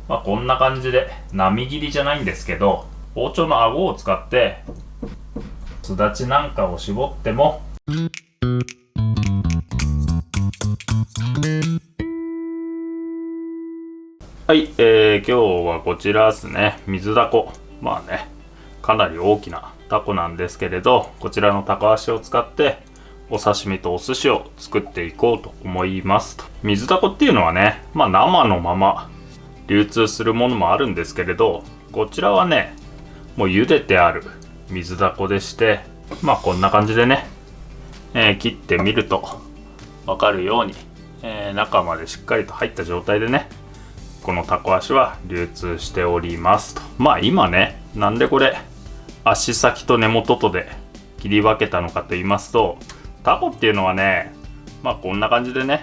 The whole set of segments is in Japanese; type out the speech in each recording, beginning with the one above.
こんな感じで波切りじゃないんですけど、包丁の顎を使ってすだちなんかを絞ってもはい、今日はこちらですね、水ダコ。かなり大きなタコなんですけれど、こちらのタコ足を使ってお刺身とお寿司を作っていこうと思いますと。水ダコっていうのはね、生のまま流通するものもあるんですけれど、こちらはね、もう茹でてある水ダコでして、こんな感じでね、切ってみると分かるように、中までしっかりと入った状態でね、このタコ足は流通しておりますと。今ね、なんでこれ足先と根元とで切り分けたのかと言いますと、タコっていうのはね、こんな感じでね、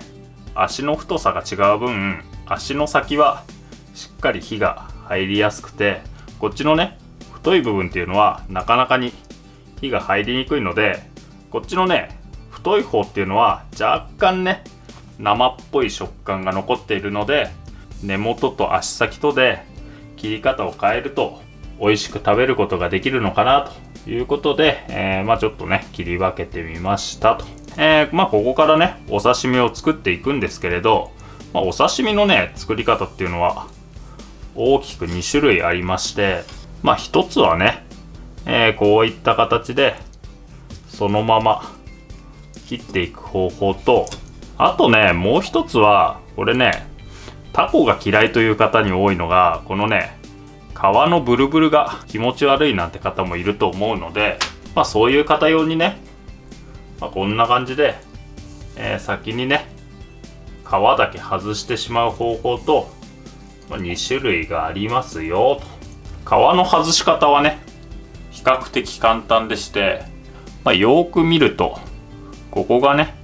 足の太さが違う分、足の先はしっかり火が入りやすくて、こっちのね、太い部分っていうのはなかなかに火が入りにくいので、こっちのね、太い方っていうのは若干ね、生っぽい食感が残っているので、根元と足先とで切り方を変えると美味しく食べることができるのかなということで、ちょっとね、切り分けてみましたと。ここからね、お刺身を作っていくんですけれど、お刺身のね、作り方っていうのは大きく2種類ありまして、一つはね、こういった形でそのまま切っていく方法と、あとね、もう一つはこれね、タコが嫌いという方に多いのが、このね、皮のブルブルが気持ち悪いなんて方もいると思うので、そういう方用にね、こんな感じで、先にね、皮だけ外してしまう方法と、2種類がありますよと。皮の外し方はね、比較的簡単でして、よーく見ると、ここがね、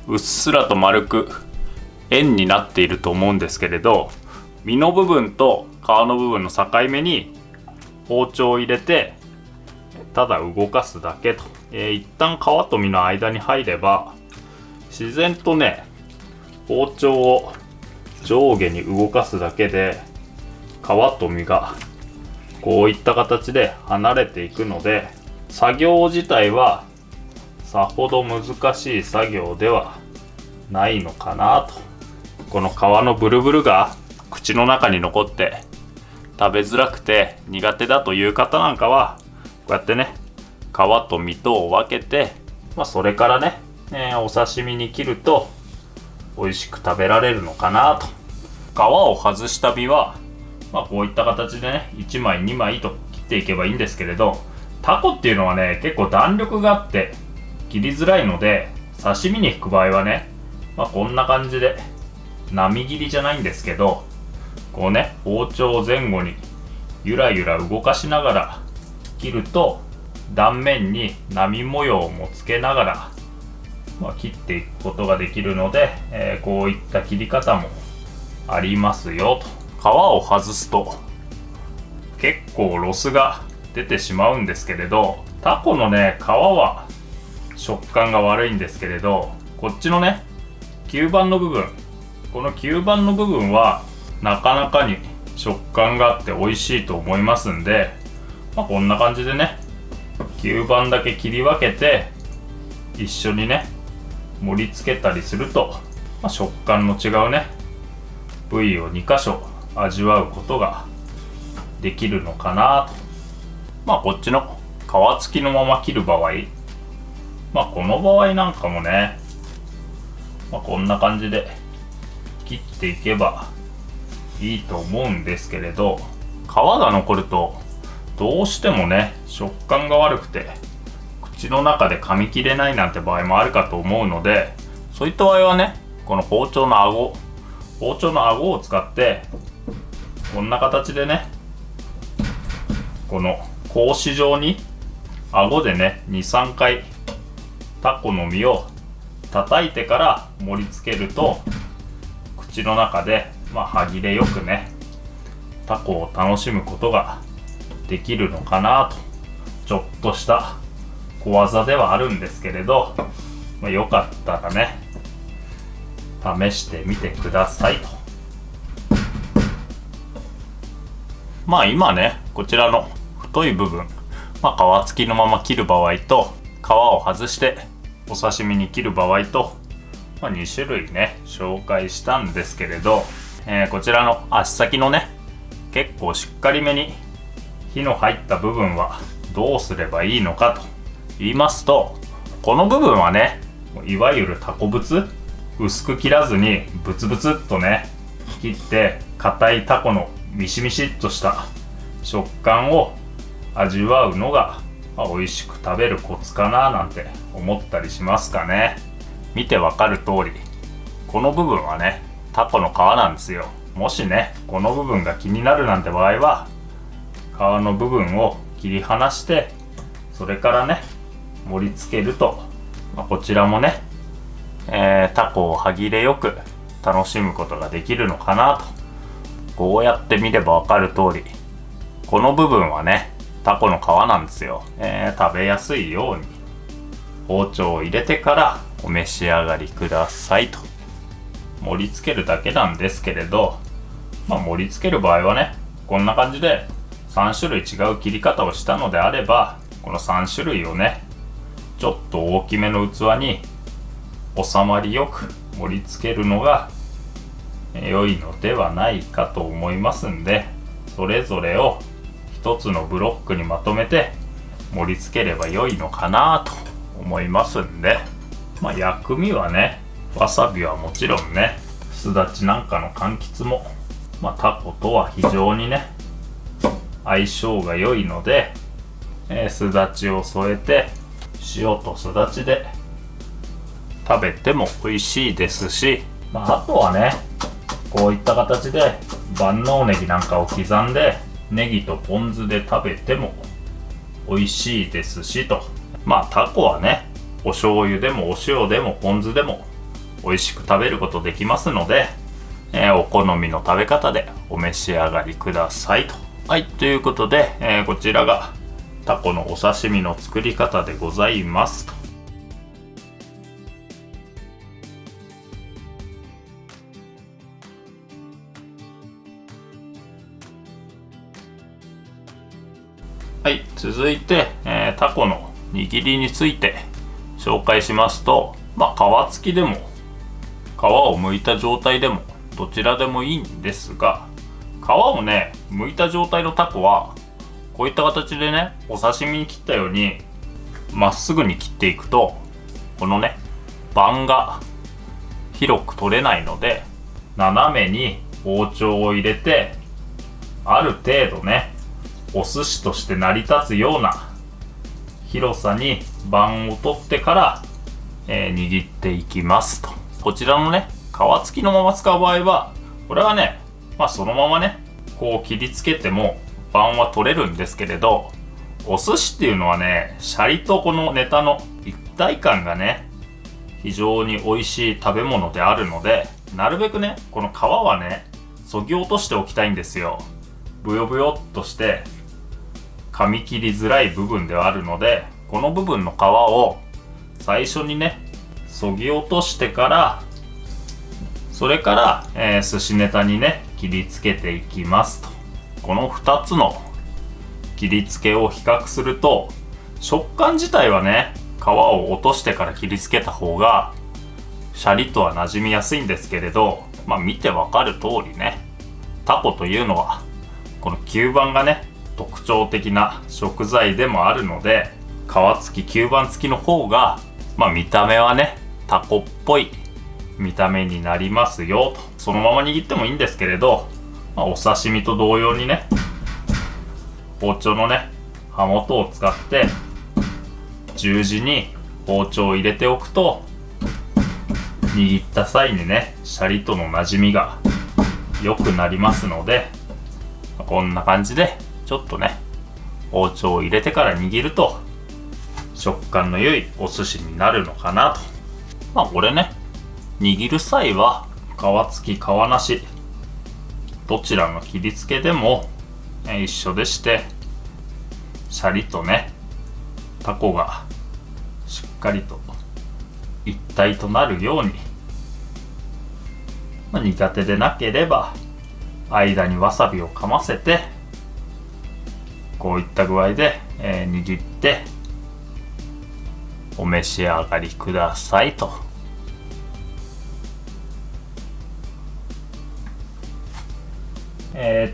うっすらと丸く円になっていると思うんですけれど、身の部分と皮の部分の境目に包丁を入れて、ただ動かすだけと。一旦皮と身の間に入れば、自然とね、包丁を上下に動かすだけで皮と身がこういった形で離れていくので、作業自体はさほど難しい作業ではないのかなと。この皮のブルブルが口の中に残って食べづらくて苦手だという方なんかは、こうやってね、皮と身とを分けて、それからね、お刺身に切ると美味しく食べられるのかなと。皮を外した身は、こういった形でね、1枚2枚と切っていけばいいんですけれど、タコっていうのはね、結構弾力があって切りづらいので、刺身に引く場合はね、こんな感じで波切りじゃないんですけど、こうね、包丁を前後にゆらゆら動かしながら切ると、断面に波模様もつけながら、切っていくことができるので、こういった切り方もありますよと。皮を外すと結構ロスが出てしまうんですけれど、タコのね、皮は食感が悪いんですけれど、こっちのね、吸盤の部分、この吸盤の部分はなかなかに食感があって美味しいと思いますんで、こんな感じでね、吸盤だけ切り分けて一緒にね、盛り付けたりすると、食感の違うね、部位を2箇所味わうことができるのかなと。こっちの皮付きのまま切る場合、この場合なんかもね、こんな感じで切っていけばいいと思うんですけれど、皮が残るとどうしてもね、食感が悪くて口の中で噛み切れないなんて場合もあるかと思うので、そういった場合はね、この包丁の顎を使ってこんな形でね、この格子状に顎でね、 2,3 回タコの身を叩いてから盛り付けると、口の中で歯切れよくね、タコを楽しむことができるのかなと。ちょっとした小技ではあるんですけれど、よかったらね、試してみてくださいと。まあ今ね、こちらの太い部分、皮付きのまま切る場合と、皮を外してお刺身に切る場合と、2種類ね紹介したんですけれど、こちらの足先のね結構しっかりめに火の入った部分はどうすればいいのかと言いますと、この部分はねいわゆるタコブツ、薄く切らずにブツブツっとね切って、硬いタコのミシミシっとした食感を味わうのが、美味しく食べるコツかななんて思ったりしますかね。見てわかる通り、この部分はねタコの皮なんですよ。もしねこの部分が気になるなんて場合は、皮の部分を切り離して、それからね盛り付けると、こちらもね、タコを歯切れよく楽しむことができるのかなと。こうやって見ればわかる通り、この部分はねタコの皮なんですよ。食べやすいように包丁を入れてからお召し上がりくださいと。盛り付けるだけなんですけれど、盛り付ける場合はねこんな感じで3種類違う切り方をしたのであれば、この3種類をねちょっと大きめの器に収まりよく盛り付けるのが良いのではないかと思いますんで、それぞれを一つのブロックにまとめて盛り付ければ良いのかなと思いますんで、薬味はねわさびはもちろんね、すだちなんかの柑橘も、タコとは非常にね相性が良いので、すだちを添えて塩とすだちで食べても美味しいですし、あとはねこういった形で万能ネギなんかを刻んでネギとポン酢で食べても美味しいですしと。タコはねお醤油でもお塩でもポン酢でも美味しく食べることできますので、お好みの食べ方でお召し上がりくださいと。はい、ということで、こちらがタコのお刺身の作り方でございますと。はい、続いて、タコの握りについて紹介しますと、皮付きでも皮を剥いた状態でもどちらでもいいんですが、皮をね剥いた状態のタコはこういった形でねお刺身に切ったようにまっすぐに切っていくと、このね板が広く取れないので、斜めに包丁を入れてある程度ねお寿司として成り立つような広さに板を取ってから、握っていきますと。こちらのね皮付きのまま使う場合は、これはねそのままねこう切りつけても板は取れるんですけれど、お寿司っていうのはねシャリとこのネタの一体感がね非常に美味しい食べ物であるので、なるべくねこの皮はね削ぎ落としておきたいんですよ。ブヨブヨっとして噛み切りづらい部分ではあるので、この部分の皮を最初にね削ぎ落としてから、それから、寿司ネタにね切りつけていきますと。この2つの切り付けを比較すると、食感自体はね皮を落としてから切りつけた方がシャリとは馴染みやすいんですけれど、見てわかる通りね、タコというのはこの吸盤がね特徴的な食材でもあるので、皮付き吸盤付きの方が見た目はねタコっぽい見た目になりますよと。そのまま握ってもいいんですけれど、お刺身と同様にね包丁のね刃元を使って十字に包丁を入れておくと、握った際にねシャリとの馴染みが良くなりますので、こんな感じでちょっとね包丁を入れてから握ると食感の良いお寿司になるのかなと。これね握る際は皮付き皮なしどちらの切り付けでも一緒でして、シャリとねタコがしっかりと一体となるように、苦手でなければ間にわさびをかませてこういった具合で、握ってお召し上がりくださいと。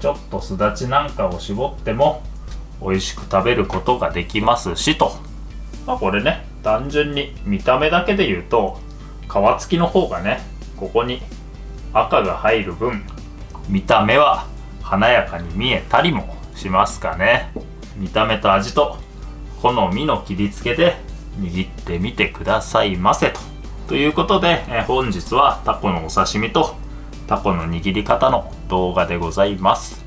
ちょっとすだちなんかを絞っても美味しく食べることができますしと。これね、単純に見た目だけで言うと皮付きの方がね、ここに赤が入る分見た目は華やかに見えたりもしますかね。見た目と味と好みの切り付けで握ってみてくださいませと。ということで、本日はタコのお刺身とタコの握り方の動画でございます。